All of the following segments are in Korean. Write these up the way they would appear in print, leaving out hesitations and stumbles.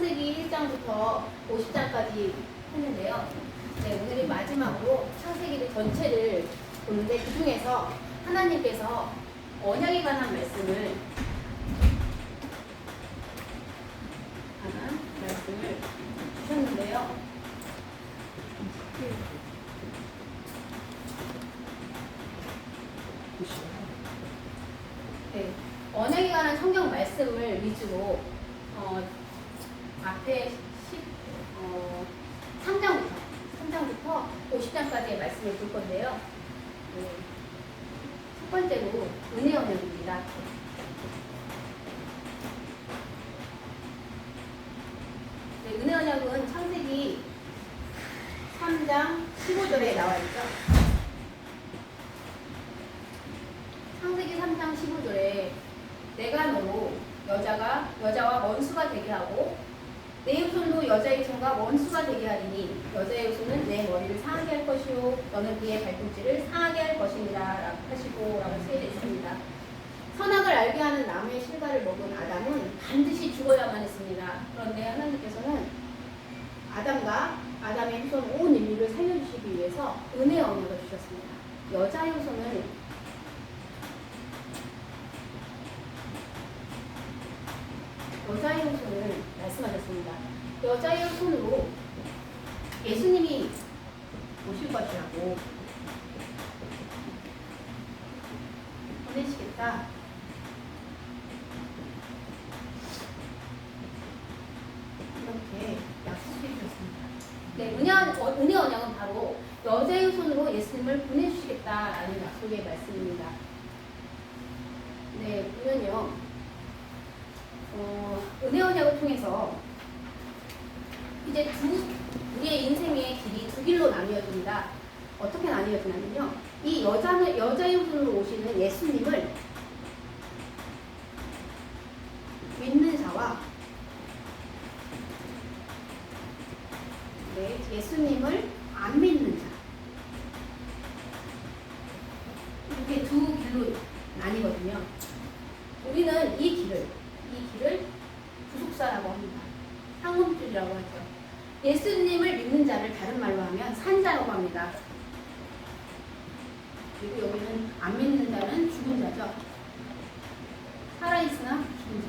창세기 1장부터 50장까지 했는데요. 네, 오늘이 마지막으로 창세기 전체를 보는데 그 중에서 하나님께서 언약에 관한 말씀을 주셨는데요. 네, 언약에 관한 성경 말씀을 위주로 앞에 3장부터 50장까지의 말씀을 볼 건데요. 네, 첫 번째로 은혜 언약입니다. 네, 은혜 언약은 창세기 3장 15절에 나와 있죠. 창세기 3장 15절에 내가 너로 여자와 원수가 되게 하고 내 후손도 여자의 후손과 원수가 되게 하리니 여자의 후손은 내 머리를 상하게 할 것이요 너는 그의 발꿈치를 상하게 할 것이니라 라고 하시고 라고 쓰여져 있습니다. 선악을 알게 하는 나무의 실과를 먹은 아담은 반드시 죽어야만 했습니다. 그런데 하나님께서는 아담과 아담의 후손 온 인류를 살려주시기 위해서 은혜의 언약을 주셨습니다. 여자의 후손을 말씀하셨습니다. 여자의 후손으로 예수님이 오실 것이라고 보내시겠다. 이렇게 약속해 주셨습니다. 네, 은혜 언약은 바로 여자의 후손으로 예수님을 보내주시겠다라는 약속의 말씀입니다. 네, 보면요. 은혜 언약을 통해서 이제 우리의 인생의 길이 두 길로 나뉘어집니다. 어떻게 나뉘어지냐면요. 이 여자의 후손으로 오시는 예수님을 믿는 자와 예수님을 안 믿는 자. 이렇게 두 길로 나뉘거든요. 우리는 이 길을 구속사라고 합니다. 상음줄이라고 하죠. 예수님을 믿는 자를 다른 말로 하면 산자라고 합니다. 그리고 여기는 안 믿는 자는 죽은 자죠. 살아있으나 죽은 자.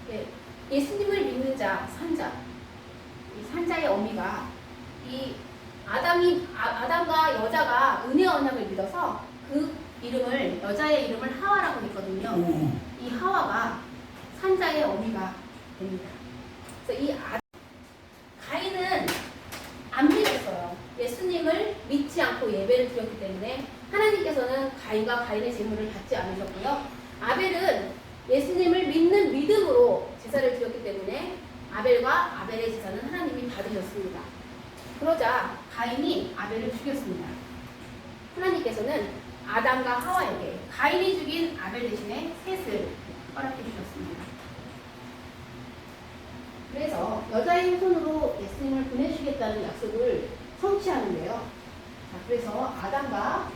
네, 예수님을 믿는 자, 산자. 이 산자의 어미가 이 아담과 여자가 은혜 언약을 믿어서 그 이름을 여자의 이름을 하와라고 했거든요. 이 하와가 산자의 어미가 됩니다. 그래서 가인은 안 믿었어요. 예수님을 믿지 않고 예배를 드렸기 때문에 하나님께서는 가인과 가인의 제물을 받지 않으셨고요. 아벨은 예수님을 믿는 믿음으로 제사를 드렸기 때문에 아벨과 아벨의 제사는 하나님이 받으셨습니다. 그러자 가인이 아벨을 죽였습니다. 하나님께서는 아담과 하와에게 가인이 죽인 아벨 대신에 셋을 허락해 주셨습니다. 그래서 여자의 후손으로 예수님을 보내주시겠다는 약속을 성취하는데요. 자, 그래서 아담과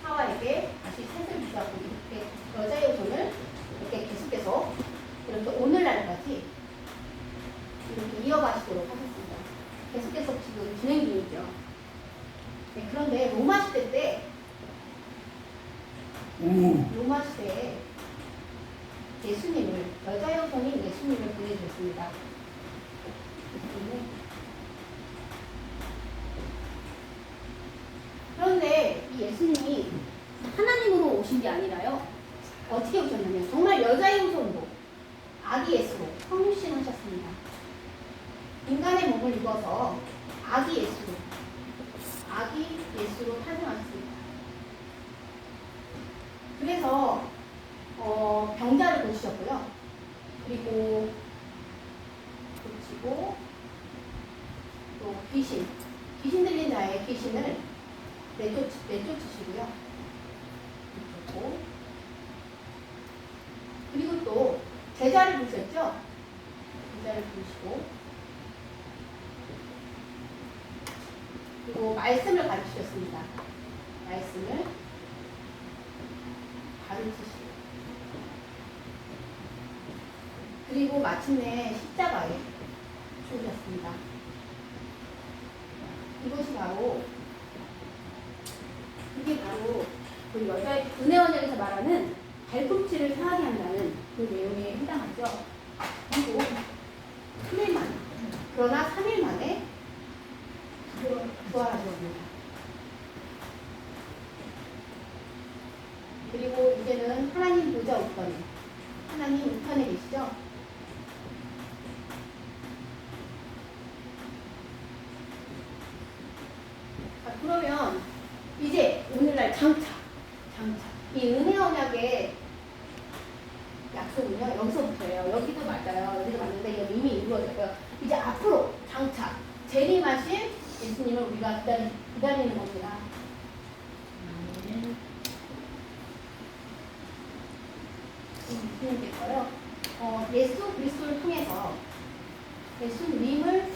하와에게 다시 셋을 주셨고 이렇게 여자의 후손을 이렇게 계속해서 이렇게 오늘날까지 이렇게 이어가시도록 하셨습니다. 계속해서 지금 진행 중이죠. 네, 그런데 로마 시대 때 예수님을 여자의 후손인 예수님을 보내주셨습니다. 그런데 이 예수님이 하나님으로 오신 게 아니라요. 어떻게 오셨냐면 정말 여자의 후손으로 아기 예수로 성육신하셨습니다. 인간의 몸을 입어서 아기 예수로 탄생하셨습니다. 그래서 병자를 고치셨고요. 그리고 고치고 또 귀신 들린 자의 귀신을 내쫓으시고요. 그리고 또 제자를 부르셨죠. 제자를 부르시고 그리고 말씀을 가르치셨습니다. 말씀을 가르치시고 그리고 마침내 십자가에 죽으셨습니다. 이게 바로 그 여자의 은혜 언약에서 말하는 발꿈치를 상하게 한다는 그 내용에 해당하죠. 그리고 3일 만에, 그러나 3일 만에 부활하셨습니다. 그리고 이제는 하나님 보좌 우편에, 하나님 우편에 계시죠? 자, 그러면 이제 오늘날 장차 이 은혜 언약의 약속은요 여기서부터예요. 여기도 맞아요. 여기도 맞는데 이건 이미 이루어졌고요. 이제 앞으로 장차 재림하신 예수님을 우리가 기다리는 겁니다. 무슨 얘기일까요? 예수 그리스도를 통해서 예수님을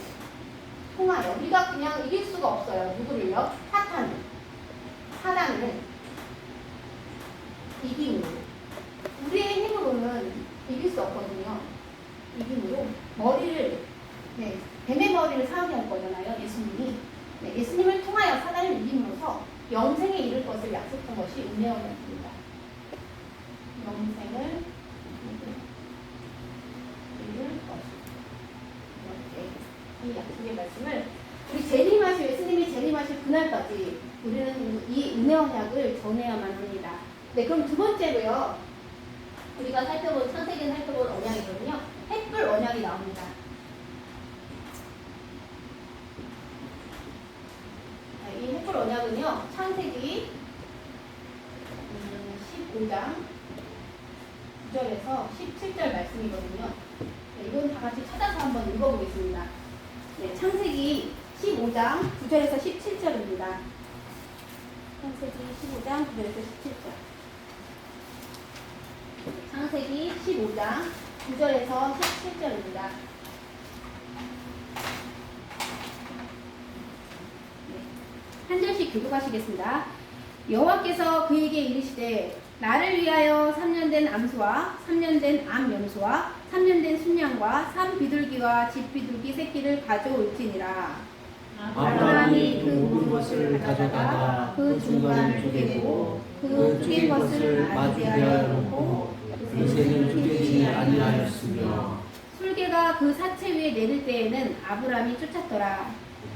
통하여 우리가 그냥 이길 수가 없어요. 누구를요? 사단을 이김으로, 우리의 힘으로는 이길 수 없거든요. 이김으로 뱀의 머리를 상하게 할 거잖아요. 예수님이. 예수님을 통하여 사단을 이김으로써 영생에 이를 것을 약속한 것이 은혜 언약입니다. 영생을 이룰 것. 이렇게 이 약속의 말씀을 우리 예수님이 재림하실 그날까지 우리는 이 은혜 언약을 전해야만 합니다. 네, 그럼 두 번째로요. 우리가 창세기에 살펴볼 언약이거든요. 횃불 언약이 나옵니다. 이 횃불 언약은요. 창세기 15장 9절에서 17절 말씀이거든요. 네, 이건 다 같이 찾아서 한번 읽어보겠습니다. 네, 창세기 15장 9절에서 17절입니다. 창세기 15장 9절에서 17절. 창세기 15장 9절에서 17절입니다. 한 절씩 교독하시겠습니다. 여호와께서 그에게 이르시되 나를 위하여 3년 된 암소와 3년 된 암염소와 3년 된 순양과 3비둘기와 집비둘기 새끼를 가져올지니라. 아브라함이 그 모든 것을 가져다가 그 중간을 쪼개고 그 쪼갠 것을 마주대하여 놓고 그새는 쪼개지 아니하였으며 술개가 그 사체 위에 내릴 때에는 아브라함이 쫓았더라.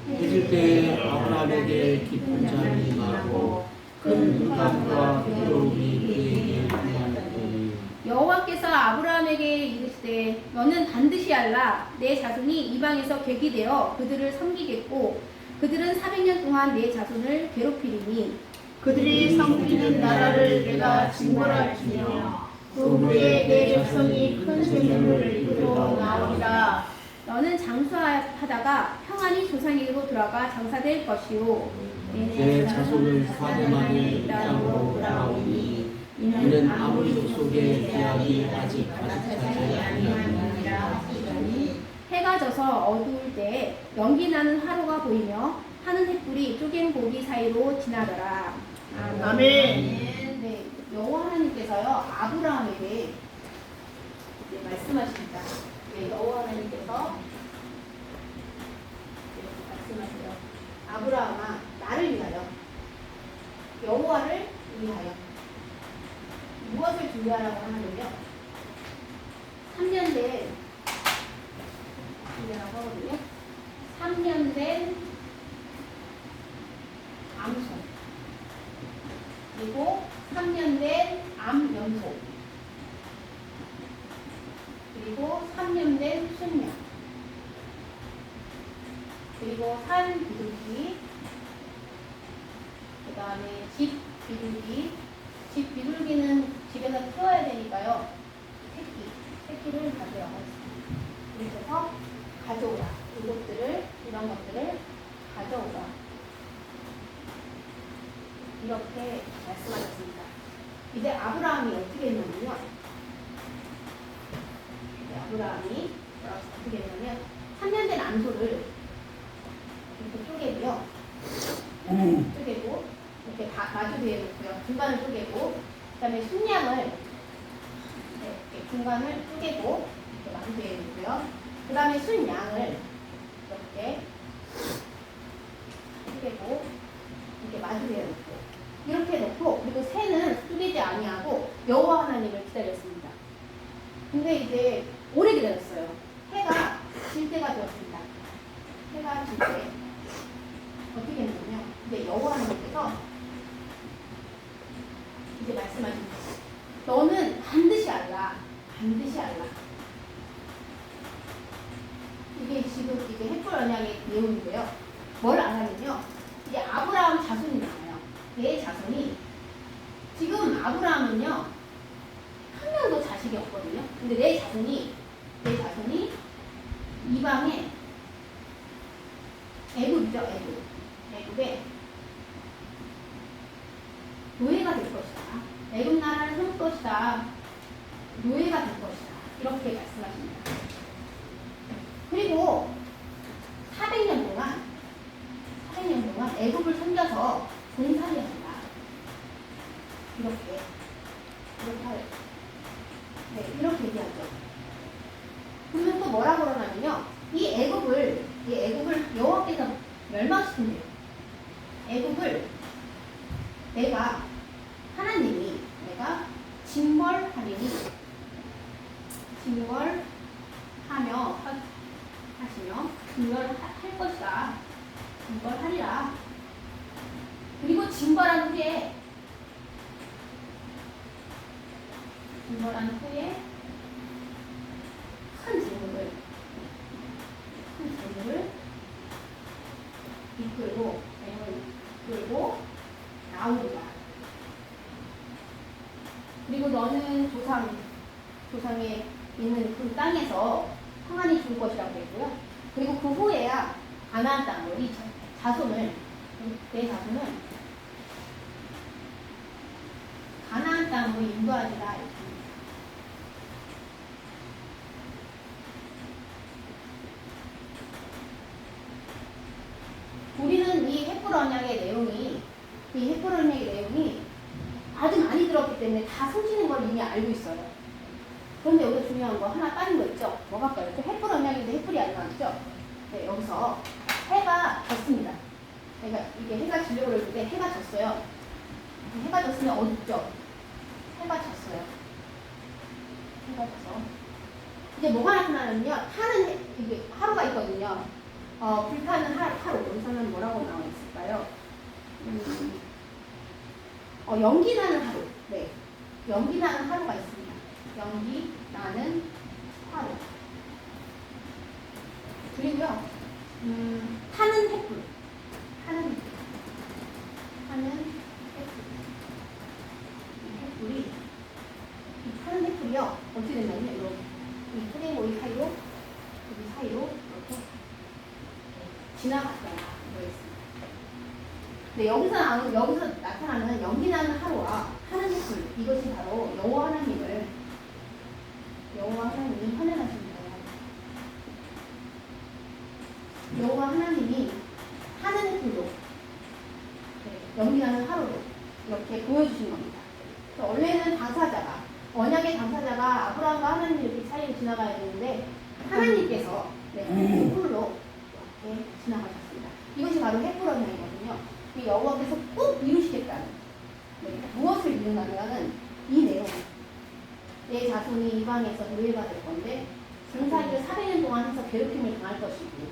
해질 때에 아브라함에게 깊은 잠이 임하고 큰 눈감과 괴로움이 그에게 임하였더니 여호와께서 아브라함에게 이르시되 너는 반드시 알라. 내 자손이 이방에서 객이 되어 그들을 섬기겠고 그들은 400년 동안 내 자손을 괴롭히리니 그들이 섬기는 나라를 내가 징벌할지며 그 후에 내 백성이 큰 생명을 이끌어 나오리라. 너는 장수하다가 평안히 조상에게로 돌아가 장사될 것이요 내 자손을 4대 만에 이 땅으로 돌아오니 이는 아무리 족속의 계약이 아직 가득하지 아니하니라. 해가 져서 어두울 때 연기 나는 화로가 보이며 하는 횃불이 쪼갠 고기 사이로 지나더라. 아멘. 네, 여호와 하나님께서요 아브라함에게 말씀하십니다. 네, 여호와 하나님께서 말씀하세요. 아브라함아, 나를 위하여, 여호와를 위하여 무엇을 준비하라고 하냐면요. 3년 된 준비하라고 하거든요. 3년 된 암소, 그리고 3년 된 암염소, 그리고 3년 된 순양, 그리고 산 비둘기, 그 다음에 집 비둘기. 집 비둘기는 집에서 키워야 되니까요. 새끼를 가져와야 했습니다. 그래서 가져오라. 이런 것들을 가져오라. 이렇게 말씀하셨습니다. 이제 아브라함이 어떻게 했냐면요. 아브라함이 어떻게 했냐면 3년 된 암소를 이렇게 쪼개고요. 쪼개고 이렇게 마주대에 놓고요. 중간을 쪼개고 그 다음에 순양을 이렇게 중간을 쪼개고 이렇게 마주되어 있고요. 그 다음에 순양을 이렇게 쓰고 이렇게 마주되어 있고 이렇게 놓고 그리고 새는 쓰리지 아니하고 여호와 하나님을 기다렸습니다. 근데 이제 오래 기다렸어요. 해가 질 때가 되었습니다. 해가 질 때 어떻게 했냐면요. 이제 여호와 하나님께서 이제 말씀하십니다. 너는 반드시 알라. 반드시 알라. 이게 지금 이게 햇불 언약의 내용인데요. 뭘 알았냐면요. 이게 아브라함 자손이 나와요. 내 자손이 지금 아브라함은요 한 명도 자식이 없거든요. 근데 내 자손이 이방에 애굽이죠. 애굽에 노예가 될 것이다. 애굽 나라를 세울 것이다. 노예가 될 것이다. 이렇게 말씀하십니다. 그리고 400년 동안 애굽을 섬겨서 종살이 한다. 이렇게 이렇게 얘기하죠. 그러면 또 뭐라고 그러냐면요. 이 애굽을 여호와께서 멸망시킨대요. 애굽을 내가 징벌할 것이다. 징벌하리라. 그리고 징벌한 후에 큰 재물을 이끌고 나오리라. 그리고 너는 조상에 있는 그 땅에서 평안히 죽을 것이라고 했고요. 그리고 그 후에야 가나안 땅으로 내 자손을 가나안 땅으로 인도하리라. 우리는 이 헷불 언약의 내용이 아주 많이 들었기 때문에 다 숨기는 걸 이미 알고 있어요. 그런데 여기서 중요한 거 하나 빠진 거 있죠? 뭐가 빠졌죠? 헷불 언약인데 헷불이 안 나왔죠? 네, 여기서 해가 졌습니다. 그러니까 이게 해가 지려고 그럴 때 해가 졌어요. 해가 졌으면 어둡죠? 해가 졌어요. 해가 져서 이제 뭐가 나타나냐면요. 이게 하루가 있거든요. 불타는 하루. 여기서는 뭐라고 나와 있을까요? 연기 나는 하루. 네. 연기 나는 하루가 있습니다. 연기 나는 하루. 그리고요. 타는 햇불. 이 타는 햇불이요. 어떻게 됐냐면요. 이 트레이모이 사이로 이렇게 지나갔어요. 네, 여기서 나타나는 연기 나는 하루와 하는 햇불, 이것이 바로 여호와 하나님을 환영하시는 거예요. 여호와 하나님이 하는 햇불로, 연기 나는 하루로 이렇게 보여주신 겁니다. 원래는 언약의 당사자가 아브라함과 하나님 이렇게 사이를 지나가야 되는데 하나님께서 햇불로 이렇게 지나가셨습니다. 이것이 바로 햇불 언약이거든요. 여호와께서 꼭 이루시겠다는, 무엇을 이루냐면은 이 내용, 내 자손이 이방에서 노예가 될 건데 종살이를 400년 동안 해서 괴롭힘을 당할 것이고,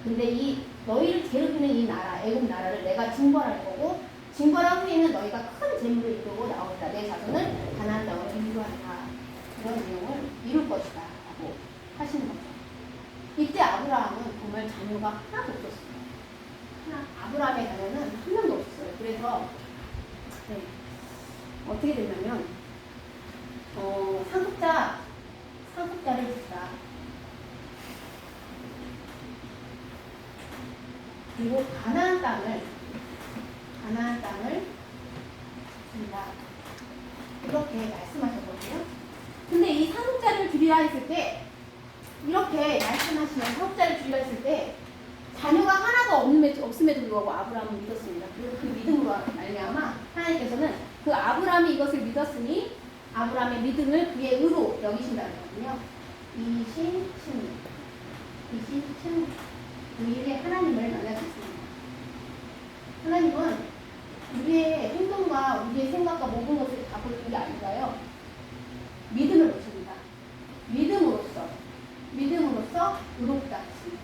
근데 이 너희를 괴롭히는 이 나라, 애굽 나라를 내가 징벌할 거고, 징벌한 후에는 너희가 큰 재물을 이끌고 나오리라. 내 자손을 가나안 땅으로 인도하리라. 이런 내용을 이룰 것이다 라고 하시는 거죠. 이때 아브라함은 정말 자녀가 하나도 없었어요. 아브라함의 자녀는 한 명도 없었어요. 그래서 어떻게 됐냐면 상속자를 주다. 그리고 가나안 땅을 준다. 이렇게 말씀하셨거든요. 근데 이 상속자를 주리라 했을 때, 이렇게 말씀하시면 상속자를 주리라 했을 때 자녀가 하나도 없음에도 불구하고 아브라함은 믿었습니다. 그리고 그 믿음으로 말미암아 하나님께서는 그 아브라함이 이것을 믿었으니 아브라함의 믿음을 그의 의로 여기신다는 거거든요. 20층 우리의 하나님을 만날 수 있습니다. 하나님은 우리의 행동과 우리의 생각과 모든 것을 다 보는 게 아니라요. 믿음을 보십니다. 믿음으로써 의롭다 하십니다.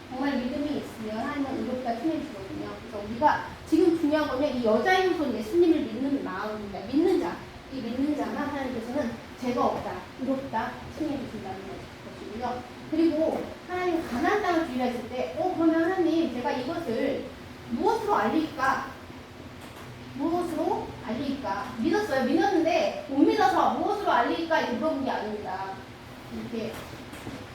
정말 믿음이 있으면 하나님은 의롭다 칭해주거든요. 그래서 우리가 지금 중요한 거는 이 여자의 후손 예수님을 믿는 마음입니다. 믿는 자, 이 믿는 자만 하나님께서는 죄가 없다, 의롭다 칭해주신다는 것이고요. 그리고 하나님 가나안 땅을 주리라 했을 때, 그러면 하나님 제가 이것을 무엇으로 알릴까? 믿었어요. 믿었는데 못 믿어서 무엇으로 알릴까? 이렇게 물어본 게 아닙니다. 이렇게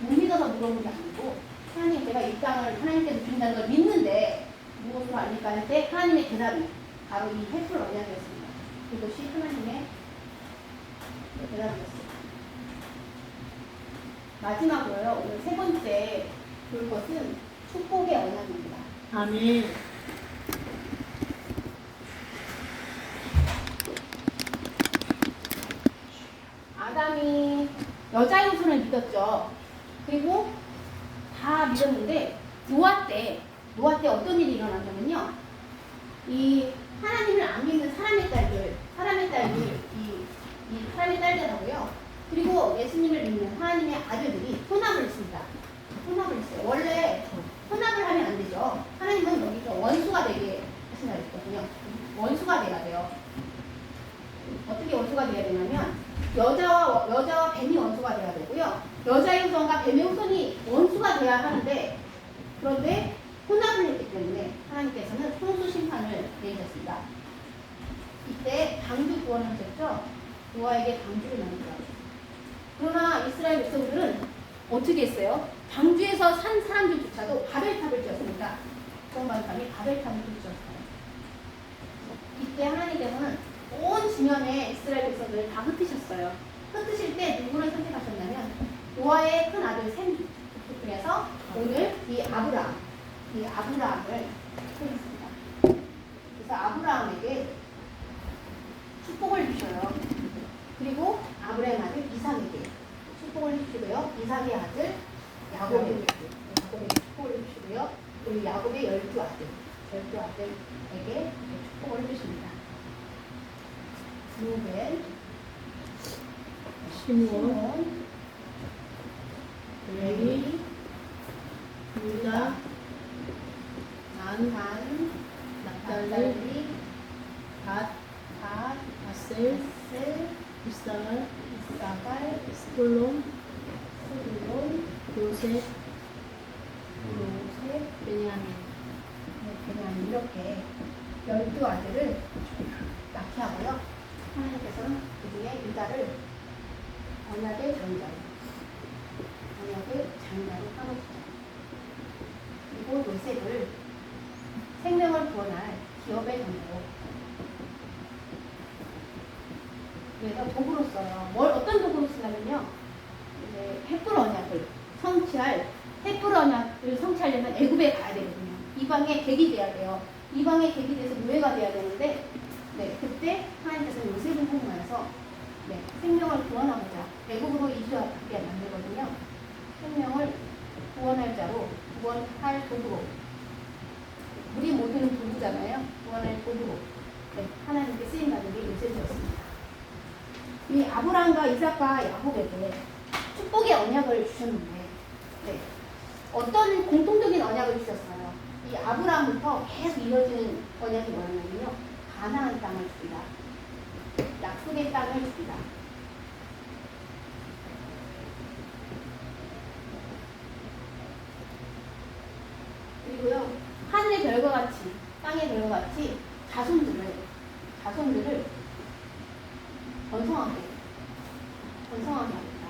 못 믿어서 물어본 게 아니고 하나님 제가 이 땅을 하나님께서 주신다는 걸 믿는데 무엇으로 알릴까 할 때 하나님의 대답이 바로 이 횃불 언약이었습니다. 그것이 하나님의 대답이었습니다. 마지막으로요. 오늘 세 번째 볼 것은 축복의 언약입니다. 아멘. 아담이 여자의 후손을 믿었죠. 그리고 다 믿었는데 노아 때 어떤 일이 일어났냐면요. 이 하나님을 안 믿는 사람의 딸들이 이 사람의 딸들하고요. 그리고 예수님을 믿는 하나님의 아들들이 혼합을 했습니다. 혼합을 했어요. 원래 혼합을 하면 안 되죠. 하나님은 여기서 원수가 되게 하신다 했거든요. 원수가 돼야 돼요. 어떻게 원수가 돼야 되냐면 여자와 뱀이 원수가 돼야 되고요. 여자의 후손과 뱀의 후손이 원수가 돼야 하는데 그런데 혼합을 했기 때문에 하나님께서는 홍수 심판을 내리셨습니다. 이때 방주 구원하셨죠. 노아에게 방주를 만들어요. 그러나 이스라엘 백성들은 어떻게 했어요? 방주에서 산 사람들조차도 바벨탑을 지었습니다. 정반삼이 바벨탑을 지었어요. 이때 하나님께서는 온 지면에 이스라엘 백성들을 다 흩으셨어요. 흩으실 때 누구를 선택하셨냐면 노아의 큰 아들 셈 중에서 오늘 이 아브라함을 선택했습니다. 그래서 아브라함에게 축복을 주셔요. 그리고 아브라함의 아들 이삭에게 축복을 주시고요. 이삭의 아들 야곱에게 축복을 주시고요. 그리고 야곱의 12아들에게 축복을 주십니다. 루벤, 시몬, 레위, 유다, 단, 납달리, 갓, 아셀, 셀, 이사갈, 스불론, 요셉, 요셉, 베냐민. 베냐민 이렇게 12아들을 낳게 하고요. 하나님께서는 그 중에 유다를 언약의 장자로 삼으시죠. 그리고 요셉을 생명을 구원할 기업의 장자로. 그래서 도구로 써요. 어떤 도구로 쓰냐면요. 이제 횃불 언약을 성취하려면 애굽에 가야 되거든요. 이방에 객이 돼야 돼요. 이방에 객이 돼서 노예가 돼야 되는데, 그때 하나님께서 요셉을 통하여서 생명을 구원하고자 애굽으로 이주하게 만들거든요. 생명을 구원할 자로, 구원할 도구로. 우리 모두는 도구잖아요. 구원할 도구로. 하나님께 쓰임 받은 게 요셉이었습니다. 이 아브라함과 이삭과 야곱에게 축복의 언약을 주셨는데, 어떤 공통적인 언약을 주셨어요. 이 아브라함부터 계속 이어지는 언약이 뭐냐면요. 가나안 땅을 줍니다. 약속의 땅을 줍니다. 그리고요. 하늘의 별과 같이, 땅의 별과 같이 자손들을 번성하게 합니다.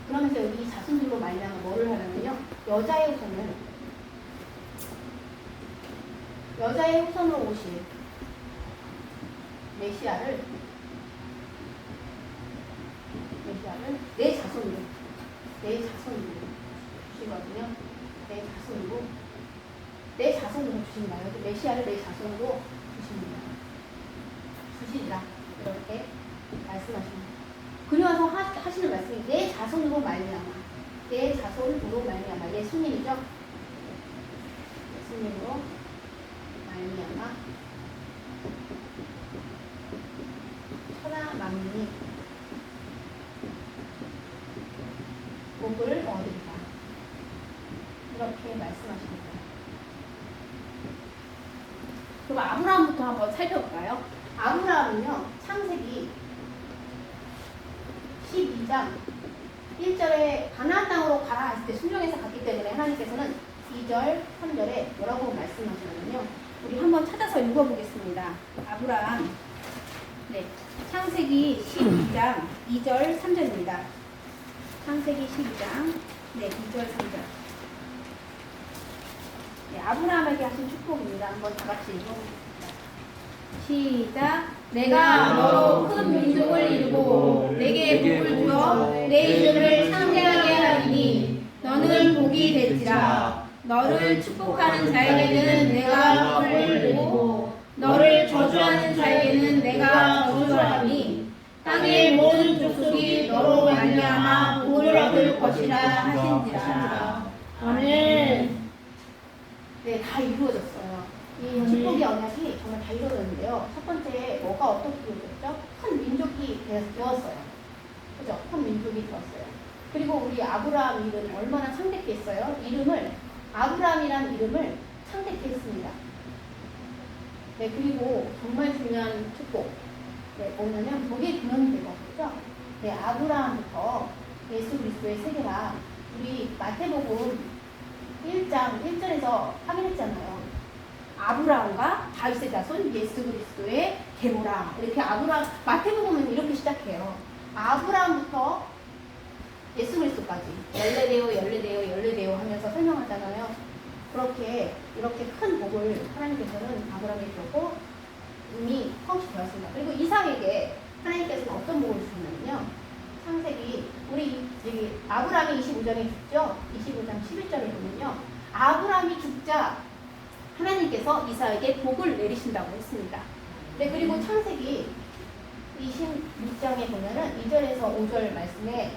그러면서 여기 자손들로 말미암아 뭐를 하냐면요. 여자의 후손으로 오실 메시아를 내 자손으로 주시거든요. 내 자손으로 주십니다. 여기 메시아를 내 자손으로 주시리라. 이렇게 말씀하십니다. 그리워서 하시는 말씀이 내 자손으로 말미암아, 내 자손으로 말미암아, 예수님이죠. 예수님으로 말미암아 천하 만민이 복을 얻으리라. 이렇게 말씀하십니다. 그럼 아브라함부터 한번 살펴볼까요? 아브라함은요, 창세기 12장 1절에 가나안 땅으로 가라 했을 때 순종해서 갔기 때문에 하나님께서는 2절, 3절에 뭐라고 말씀하시냐면요. 우리 한번 찾아서 읽어보겠습니다. 아브라함, 네, 창세기 12장 2절, 3절입니다. 창세기 12장, 네, 2절, 3절. 네, 아브라함에게 하신 축복입니다. 한번 다 같이 읽어보겠습니다. 시작. 내가 너로 큰 민족을 이루고 내게 복을 주어 내 이름을 창대하게 하리니 너는 복이 될지라. 너를 축복하는 자에게는 내가 복을 주고 너를 저주하는 자에게는 내가 저주하니 땅의 모든 족속이 너로 말미암아 복을 얻을 것이라 하신지라. 아멘. 네, 다 이루어졌어요. 이 축복의 언약이 정말 다 이루어졌는데요. 첫 번째, 뭐가 어떻게 이루어졌죠? 큰 민족이 되었어요. 그죠? 큰 민족이 되었어요. 그리고 우리 아브라함 이름 얼마나 창대케 했어요? 이름을, 아브라함이라는 이름을 창대케 했습니다. 네, 그리고 정말 중요한 축복. 네, 뭐냐면, 복의 근원이 되고, 그죠? 네, 아브라함부터 예수 그리스도의 세계가 우리 마태복음 1장 1절에서 확인했잖아요. 아브라함과 다윗의 자손 예수 그리스도의 계보라. 이렇게 아브라함, 마태복음은 이렇게 시작해요. 아브라함부터 예수 그리스도까지 열례되어 하면서 설명하잖아요. 그렇게 이렇게 큰 복을 하나님께서는 아브라함에게 줬고 이미 성취되었습니다. 그리고 이삭에게 하나님께서는 어떤 복을 주셨냐면요. 창세기 우리 여기 아브라함이 25장에 죽죠. 25장 11절에 보면요. 아브라함이 죽자 하나님께서 이삭에게 복을 내리신다고 했습니다. 네, 그리고 창세기 26장에 보면은 2절에서 5절 말씀에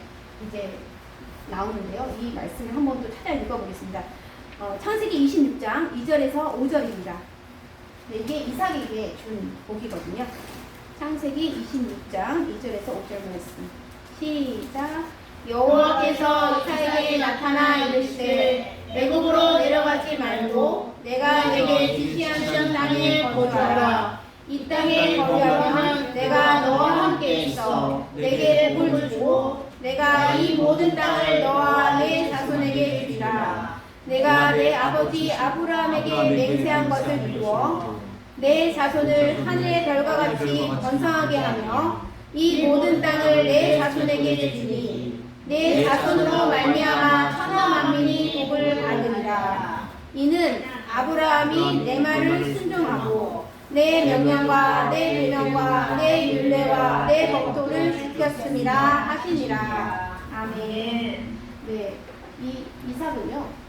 이제 나오는데요. 이 말씀을 한 번 더 찾아 읽어보겠습니다. 창세기 26장 2절에서 5절입니다. 네, 이게 이삭에게 준 복이거든요. 창세기 26장 2절에서 5절 말씀. 시작. 여호와께서 이삭에게 나타나 이르시되 애굽으로 내려가지 말고 내가 내게 지시하는 땅에 거주하라. 이 땅에 거주하면 내가 너와 함께 있어 내게 복을 주고 내가 이 모든 땅을 너와 내 자손에게 주리라. 내가 내 아버지 아브라함에게 맹세한 것을 이루어 내 자손을 하늘의 별과 같이 번성하게 하며 이 모든 땅을 내 자손에게 주니 내 자손으로 말미암아 천하 만민이 복을 받으리라. 이는 아브라함이 내 말을 순종하고 내 명령과 내 계명과 내 율례와 내 법도를 지켰음이라 하시니라. 아멘. 네, 이 이삭은요.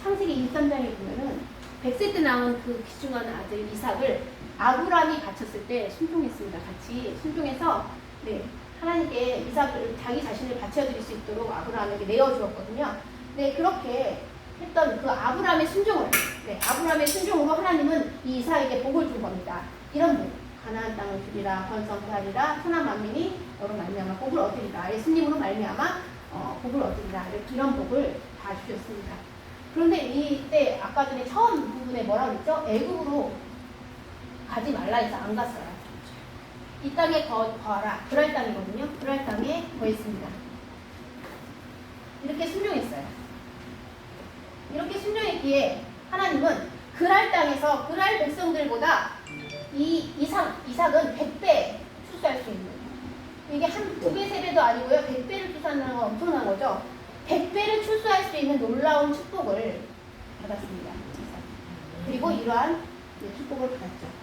창세기 23장에 보면은 100세 때 나온 그 귀중한 아들 이삭을 아브라함이 바쳤을 때 순종했습니다. 같이 순종해서 네, 하나님께 이삭을 자기 자신을 바쳐드릴 수 있도록 아브라함에게 내어주었거든요. 네, 그렇게 했던 그 아브라함의 순종을, 네, 아브라함의 순종으로 하나님은 이 이삭에게 복을 준 겁니다. 이런 복, 가나안 땅을 주리라, 번성케 하리라, 천하 만민이 너로 말미암아 복을 얻으리라, 예수님으로 말미암아 복을 얻으리라, 이런 복을 다 주셨습니다. 그런데 이때 아까 전에 처음 부분에 뭐라고 했죠? 애굽으로 가지 말라 해서 안 갔어요. 이 땅에 거하라. 그랄 땅이거든요. 그랄 땅에 거했습니다. 이렇게 순종했어요. 이렇게 순종했기에 하나님은 그랄 땅에서 그랄 백성들보다 이 이삭은 100배 출소할 수 있는, 이게 한 2배, 3배도 아니고요. 100배를 출소하는 건 엄청난 거죠. 100배를 출소할 수 있는 놀라운 축복을 받았습니다. 그리고 이러한 축복을 받았죠.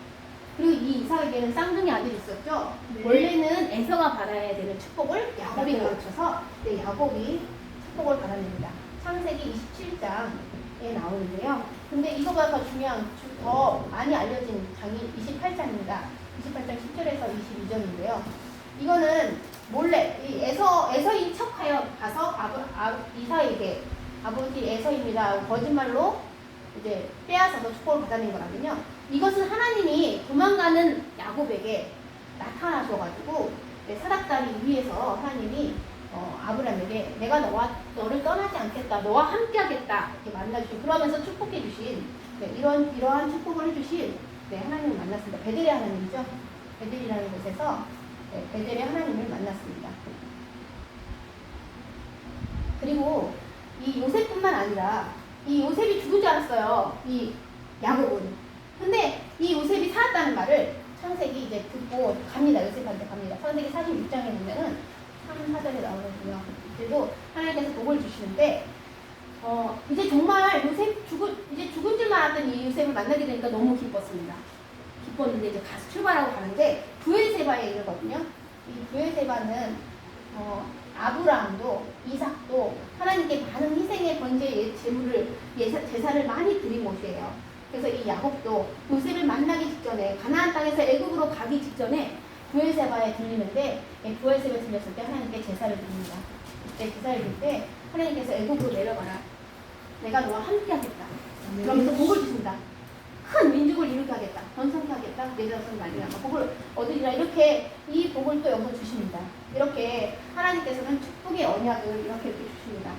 그리고 이 이삭에게는 쌍둥이 아들이 있었죠. 원래는 에서가 받아야 되는 축복을 야곱이 가르쳐서 야곱이 축복을 받아냅니다. 창세기 27장에 나오는데요. 근데 이거보다 더 중요한, 더 많이 알려진 장이 28장입니다. 28장 10절에서 22절인데요. 이거는 몰래 이 에서인 척하여 가서 이사에게 아버지 에서입니다. 거짓말로 이제 빼앗아서 축복을 받아낸 거라면요. 이것은 하나님이 도망가는 야곱에게 나타나셔가지고 사닥다리 위에서 하나님이 아브라함에게 내가 너를 떠나지 않겠다, 너와 함께하겠다 이렇게 만나주신, 그러면서 축복해 주신 이러한 축복을 해주신 하나님을 만났습니다. 베델의 하나님이죠. 베델이라는 곳에서 베델의 하나님을 만났습니다. 그리고 이 요셉뿐만 아니라 이 요셉이 죽은 줄 알았어요. 이 야곱은. 근데 이 요셉이 살았다는 말을 창세기 이제 듣고 갑니다. 요셉한테 갑니다. 창세기 46장에 보면은 3, 4절에 나오거든요. 그리고 하나님께서 복을 주시는데 이제 정말 이제 죽은 줄 알았던 이 요셉을 만나게 되니까 너무 기뻤습니다. 기뻤는데 이제 가서 출발하고 가는데 브엘세바에 이르거든요. 이 브엘세바는 아브라함도 이삭도 하나님께 많은 희생의 번제의 제사를 많이 드린 곳이에요. 그래서 이 야곱도 요셉을 만나기 직전에 가나안 땅에서 애굽으로 가기 직전에 브엘세바에 들리는데 브엘세바에 들렸을 때 하나님께 제사를 드립니다. 그때 제사를 드릴 때 하나님께서 애굽으로 내려가라. 내가 너와 함께 하겠다. 그러면서 복을 주신다. 큰 민족을 이루게 하겠다. 번성케 하겠다. 내 자손을 말리라. 복을 얻으리라. 이렇게 이 복을 또 여기서 주십니다. 이렇게 하나님께서는 축복의 언약을 이렇게 주십니다.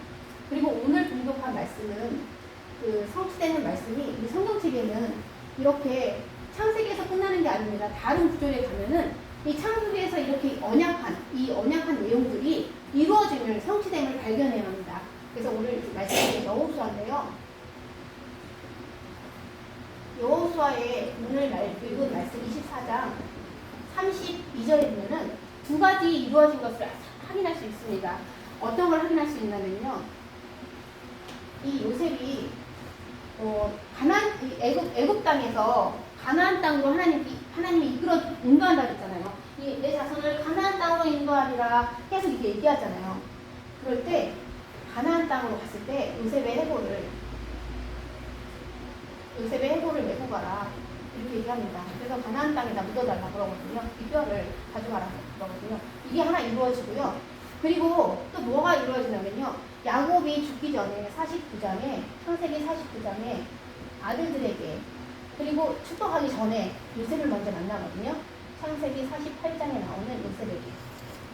그리고 오늘 공독한 말씀은 그 성취되는 말씀이 우리 성경책에는 이렇게 창세기에서 끝나는 게 아닙니다. 다른 구절에 가면은 이 창세기에서 이렇게 언약한 내용들이 이루어짐을, 성취됨을 발견해야 합니다. 그래서 오늘 말씀이 여호수아인데요. 여호수아의 오늘 읽은 말씀 24장 32절에 보면은 두 가지 이루어진 것을 확인할 수 있습니다. 어떤 걸 확인할 수 있냐면요. 이 요셉이 애굽 땅에서 가나안 땅으로 하나님이 이끌어 인도한다고 했잖아요. 내 자손을 가나안 땅으로 인도하리라 계속 이렇게 얘기하잖아요. 그럴 때 가나안 땅으로 갔을 때 요셉의 해골을 메고 가라 이렇게 얘기합니다. 그래서 가나안 땅에다 묻어달라 그러거든요. 이 뼈를 가져가라 그러거든요. 이게 하나 이루어지고요. 그리고 또 뭐가 이루어지냐면요. 야곱이 죽기 전에 창세기 49장에 아들들에게, 그리고 축복하기 전에 요셉을 먼저 만나거든요. 창세기 48장에 나오는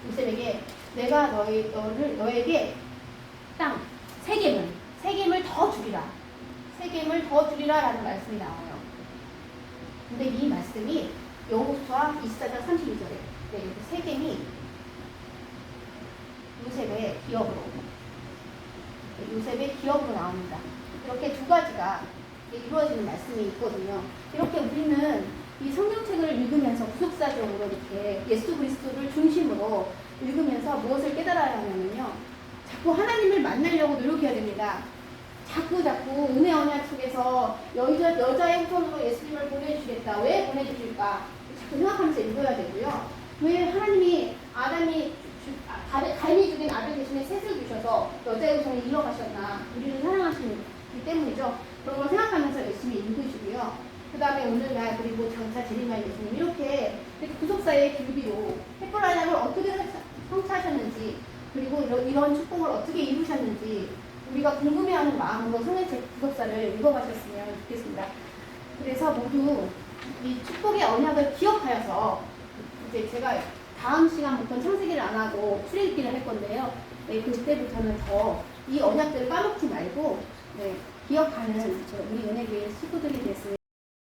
요셉에게 내가 너에게 땅 세겜을 더 주리라 라는 말씀이 나와요. 근데 이 말씀이 여호수아 24장 32절에 세겜이 요셉의 기업으로 나옵니다. 이렇게 두 가지가 이루어지는 말씀이 있거든요. 이렇게 우리는 이 성경책을 읽으면서 구속사적으로 이렇게 예수 그리스도를 중심으로 읽으면서 무엇을 깨달아야 하냐면요. 자꾸 하나님을 만나려고 노력해야 됩니다. 자꾸 은혜 언약 속에서 여자의 후손으로 예수님을 보내주시겠다. 왜 보내주실까? 자꾸 생각하면서 읽어야 되고요. 왜 하나님이 가인이 죽인 아들 대신에 셋을 주셔서 여자의 후손을 이어가셨나? 우리를 사랑하시기 때문이죠. 그런 걸 생각하면서 열심히 읽으시고요. 그 다음에 오늘날 그리고 장차 재림할 예수님 이렇게 구속사의 길비로 햇불 언약을 어떻게 성취하셨는지, 그리고 이런 축복을 어떻게 이루셨는지 우리가 궁금해하는 마음으로 성경책 구속사를 읽어가셨으면 좋겠습니다. 그래서 모두 이 축복의 언약을 기억하여서 이제 제가 다음 시간부터 창세기를 안 하고 출애굽기를 할 건데요. 그때부터는 더 이 언약들을 까먹지 말고 기억하는 우리 은혜교회 식구들이 됐으면